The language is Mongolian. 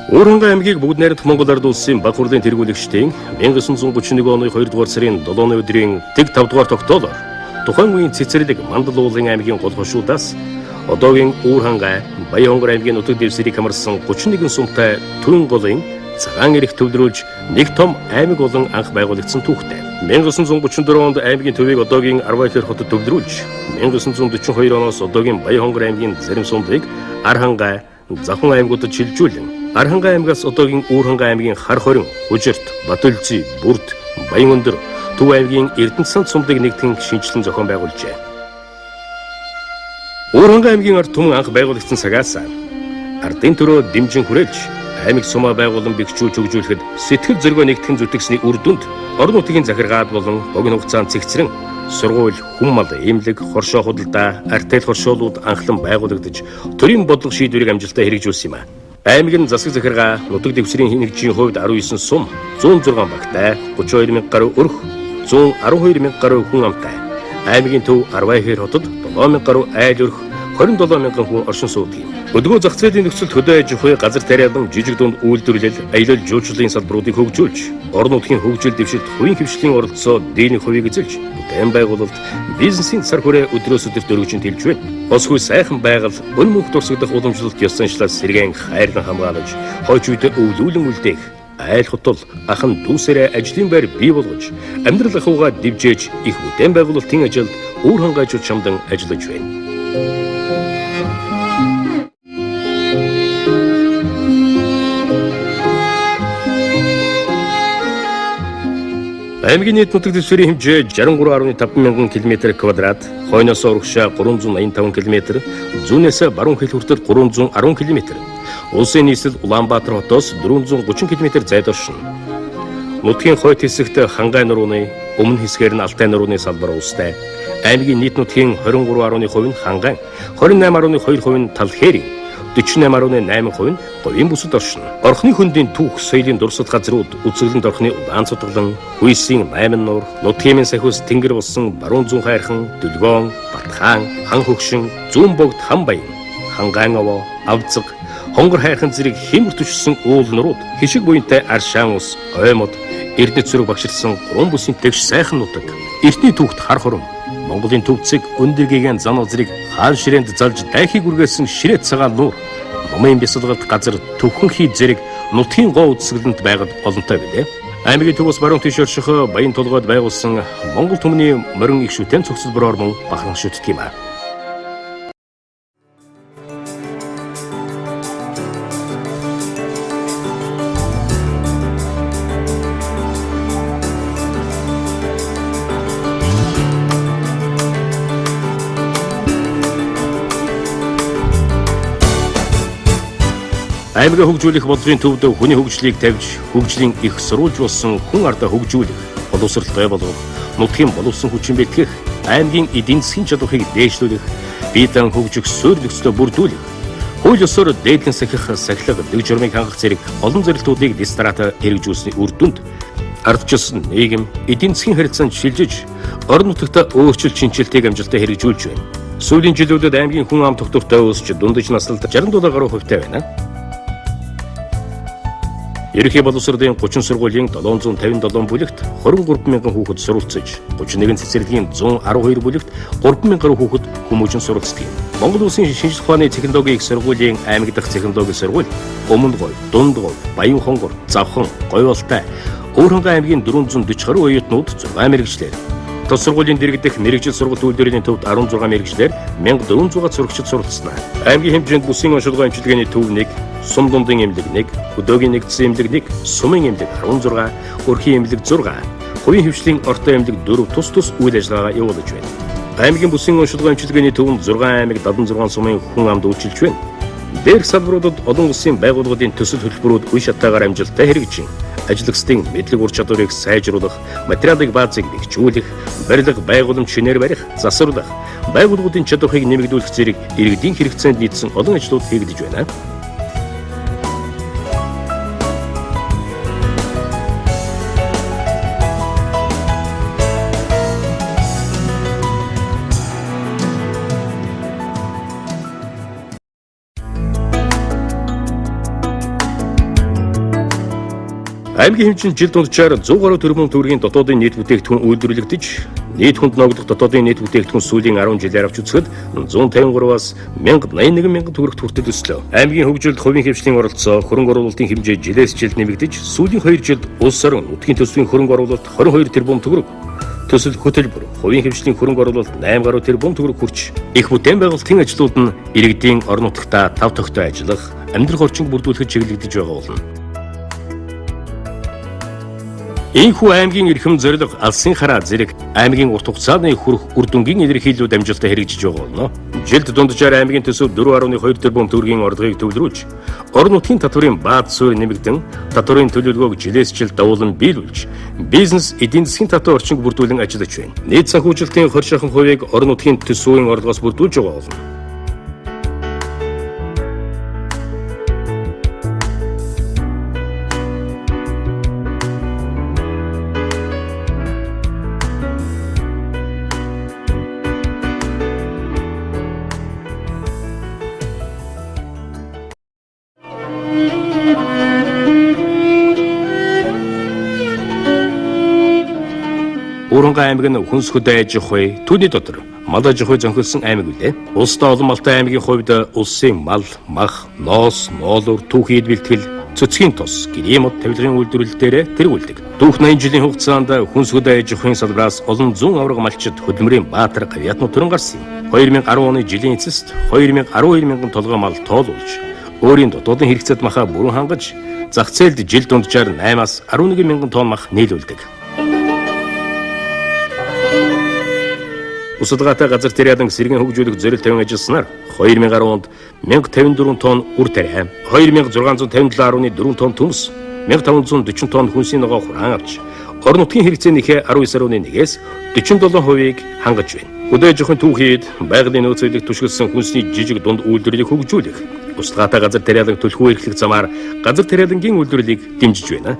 Өөрөнгө аймгийг бүгд найрамдах Монгол Ард улсын баг хурлын тэргүүлэгчдийн 1931 оны 2 дугаар сарын 7-ны өдрийн тэг 5 дугаар тогтоолоор тухайн үеийн цэцэрлэг Мандал уулын аймгийн гол хошуудаас одоогийн Үүрхангай, Баянгор аймгийн нутаг дэвсгэрийг хамарсан 31 сумтай Түн голын цагаан эрх төвлөрүүлж нэг том аймаг болон анх байгуулагдсан түүхтэй. 1934 онд аймгийн төвийг одоогийн Арвайлер хотод төвлөрүүлж 1942 оноос одоогийн Баянгор аймгийн зарим сумдыг Архангай, Завхан аймагуудад шилжүүлэн Архангай аймгаас одоогийн Үүрхангай аймгийн Хар хорин, Хүжирт, Батөлзий, Бүрд, Баянөндөр, Төв аймгийн Эрдэнэт сумдыг нэгтгэн шинжилэн зохион байгуулжээ. Үүрхангай аймгийн ард түмэн анх байгуулагдсан цагаас ардын төрөө дэмжин хүрээлж аймаг сумаа байгуулан бэхжүүлж хөгжүүлэхэд сэтгэл зоригоо нэгтгэн зүтгэсний үр дүнд орон нутгийн захиргаад болон богино хугацаанд цэгцрэн сургууль, хүн мал, эмнэлэг, хоршоо худалдаа, артел хоршоолууд анхлан байгуулагдаж төрийн бодлого шийдвэрийг амжилттай хэрэгжүүлсэн юм а. Аймгийн засаг захиргаа нутаг дэвсгэрийн хинэгжийн хувьд 19 сум, 106 багтай, 32 мянга гаруй өрх, 112 мянга гаруй хүн амтай. Аймгийн төв Арвайхэр хотод 7 мянга гаруй айл өрх, 27 мянган хүн оршин суудаг юм. Өдгөө зах зээлийн нөхцөлд хөдөө аж ахуй, газар тариалан, жижиг дунд үйлдвэрлэл, аялал жуулчлалын салбаруудыг хөгжүүлж, орон нутгийн хөгжил дэвшилт хувийн хвшлийн оролцоо дээний хувийг эзэлж, бүтээн байгуулалт, бизнесийн цар хүрээ өдрөөс өдөрт өргөжин тэлж байна. Босгүй сайхан байгаль, өн мөнх дурсагдах уламжлалт ёс заншлаас сэргээн хайрлан хамгаалж, хойч үедээ өвлүүлэн үлдээх, айл хотол ахан дүүсээрээ ажлын байр бий болгож, амьдрал ахуйгаа дивжээж их бүтээн байгуулалтын ажилд Үүрхангайчууд чамдан ажиллаж байна. Аймгийн нийт нутаг дэвсгэрийн хэмжээ 63.5 мянган км², хойноос урагшаа 385 км, зүүнээс баруун хэл хүртэл 310 км. Улсын нийслэл Улаанбаатар хотоос 430 км зайд оршино. Нутгийн хойд хэсэгт Хангай нурууны, өмнө хэсгээр нь Алтай нурууны салбар уустай. Аймгийн нийт нутгийн 23.1% нь Хангай, 28.2% нь Талхээрийн, 48.8% нь говийн бүсэд оршино. Орхны хөндийн түүх соёлын дурсад газрууд үзэсгэлэнт орхны Улаан цутгалан, Хүйсийн 8 нуур, Нутгийн сахиус Тэнгэр болсон баруун зүүн хайрхан, Дөлгөөн, Батхан, Хан хөгшин, зүүн богд Хамбаян, Хангайн овоо, Авцэг, Хонгор хайрхан зэрэг хэмэр түшсэн уул нурууд, хишиг буянтай Аршаан ус, Оймод, Эрдэнэт зүрэг багшилсан 3 бүсийн тэгш сайхан нутаг. Эртний түүхт Хар хором, Монголын төвцөг өндөргийн зан озрыг хаан ширээнд залж дайхийг үргээсэн ширээ цагаан нуур, номын бясалгалт газар төвхөн хий зэрэг нутгийн гоо үзэсгэлэнт байгаад олонтой билээ. Аймгийн төвөөс баруун тийш орших Баян толгойд байгуулсан Монгол түмний морин их шүтэн цогцол бороор мөн бахархан шүтдэг юм а. Аймгаа хөгжүүлэх бодлогын төвд хүний хөгжлийг тавьж, хөгжлийн их сурвалж болсон хүн ардаа хөгжүүлэх, боловсралтай болгох, нутгийн боловсон хүчин бэлтгэх, аймгийн эдийн засгийн чадварыг дээшлүүлэх, бие даан хөгжих суурь нөхцөлөө бүрдүүлэх, хууль ёсоор дээдлэн сахих, сахилга, дэг журмыг хангах зэрэг олон зорилтуудыг дистратаа хэрэгжүүлсний үр дүнд ардчилсан нийгэм, эдийн засгийн харилцаанд шилжиж, орон нутагта өөрчлөлт шинжилтийг амжилттай хэрэгжүүлж байна. Сүүлийн жилүүдэд аймгийн хүн ам тогтвортой өсч дундаж наслалт 67 гаруй хувьтай байна. Ерөнхий боловсролын 30 сургуулийн 757 бүлэгт 23 мянган хүүхэд суралцж, 31 цэцэрлэгийн 112 бүлэгт 3 мянган гаруй хүүхэд хүмүүжин суралцдаг юм. Монгол Улсын шинжлэх ухааны технологийн их сургуулийн аймаг дахь технологийн сургууль, Өмнөдгой, Дундгой, Баян хонгор, Завхан, Говьолтай, Үүрхангай аймгийн 440 гаруй оюутнууд 6 мэргэжлэр. Тус сургуулийн дэргэдэх мэргэжил сургалт үйлдвэрийн төвд 16 мэргэжлэр 1400 сурагчид суралцсан. Аймгийн хэмжээнд бүсийн онцлогоо эмчилгээний төв 1, сум дундын эмнэлэг 1, хөдөөгийн нэгдсэн эмнэлэг 1, сумын эмнэлэг 16, өрхийн эмнэлэг 6, хувийн хвшлийн ортой эмнэлэг 4 тус үйл ажиллагаагаа явуулж байна. Аймгийн бүсийн онцлогоо эмчилгээний төвөнд 6 аймаг 76 сумын хүн амд үйлчилж байна. Дээрх салбаруудад олон улсын байгууллагын төсөл хөтөлбөрүүд үе шатаагаар амжилттай хэрэгжин, ажиллагчдын мэдлэг ур чадварыг сайжруулах, материалын баазыг бэхжүүлэх, барилга байгууламж шинээр барих, засварлах, байгууллагын чадварыг нэмэгдүүлэх зэрэг иргэдийн хэрэгцээнд нийцсэн олон ажлууд хийгдэж байна. Аймгийн хэмжээнд жил дунджаар 100 гаруй тэрбум төгрөгийн дотоодын нийт бүтээгдэхүүн үйлдвэрлэгдэж, нийт хүнд ногдох дотоодын нийт бүтээгдэхүүн сүүлийн 10 жилээр авч үзэхэд 153-аас 1081 мянган төгрөгт хүртэл өслөө. Аймгийн хөгжилд хувийн хвшлийн оролцоо, хөрөнгө оруулалтын хэмжээ жилээс жилд нэмэгдэж, сүүлийн 2 жилд улс орон нутгийн төсвийн хөрөнгө оруулалт 22 тэрбум төгрөг, төсөл хөтөлбөр, хувийн хвшлийн хөрөнгө оруулалт 8 гаруй тэрбум төгрөг хүрч, их бүтээн байгуулалтын ажлууд нь иргэдийн орон нутгатаа тав тогтой ажиллах, амьдрах орчинг бүрдүүлэхэд чиглэгдэж байгаа болно. Энэхүү аймгийн эрхэм зорилго алсын хараа зэрэг аймгийн урт хугацааны хүрэх үр дүнгийн илэрхийлэлүүд амжилттай хэрэгжиж байгаа болно. Жилд дунджаар аймгийн төсөв 4.2 тэрбум төгрөгийн орлогыг төвлөрүүлж, орон нутгийн татварын бааз суурь нэмэгдэн, татварын төлөвлөгөөг жилээс жилд давуулан биелүүлж, бизнес эдийн засгийн татвар орчинг бүрдүүлэн ажиллаж байна. Нийт санхүүжилтийн 20 шахан хувийг орон нутгийн төсвийн орлогоос бүрдүүлж байгаа болно. Уурхай аймаг нь хүнс хөдөө аж ахуй, түүний дотор мал аж ахуй зохицсон аймаг үлээ. Улстай олон малтай аймгийн хувьд улсын мал, мах, ноос, ноолуур, түүхийд бэлтгэл, цэцгийн тус, гэрийн мод тавилгын үйлдвэрлэлээр тэргүүлдэг. Дүүх 80 жилийн хугацаанд хүнс хөдөө аж ахуйн салбараас олон зуун авраг малчид хөдөлмөрийн баатар гавьяатнууд төрөн гарсан юм. 2010 оны жилийн эцэст 212 мянган толгой мал тоолуулж, өөрийн дотоодын хэрэгцээд махаа бүрэн хангаж, зах зээлд жил дунджаар 8-аас 11 мянган тонн мах нийлүүлдэг. Усадгаатай газар тариадан сэргэн хөгжүүлэх зорилт тавин ажилласнаар 2010 онд 1054 тонн үр тариа, 2657.4 тонн төмс, 1540 тонн хүнсийн ногоо хураан авч, орон нутгийн хэрэгцээнийхээ 19.1-ээс 47%-ийг хангаж байна. Хөдөө аж ахуйн түүхийд байгалийн нөөцөөлөлт түшгэлсэн хүнсний жижиг дунд үйлдвэрлэлийг хөгжүүлэх, усадгаатай газар тариалан төлхөө эрхлэх замаар газар тариалангийн үйлдвэрлэлийг дэмжиж байна.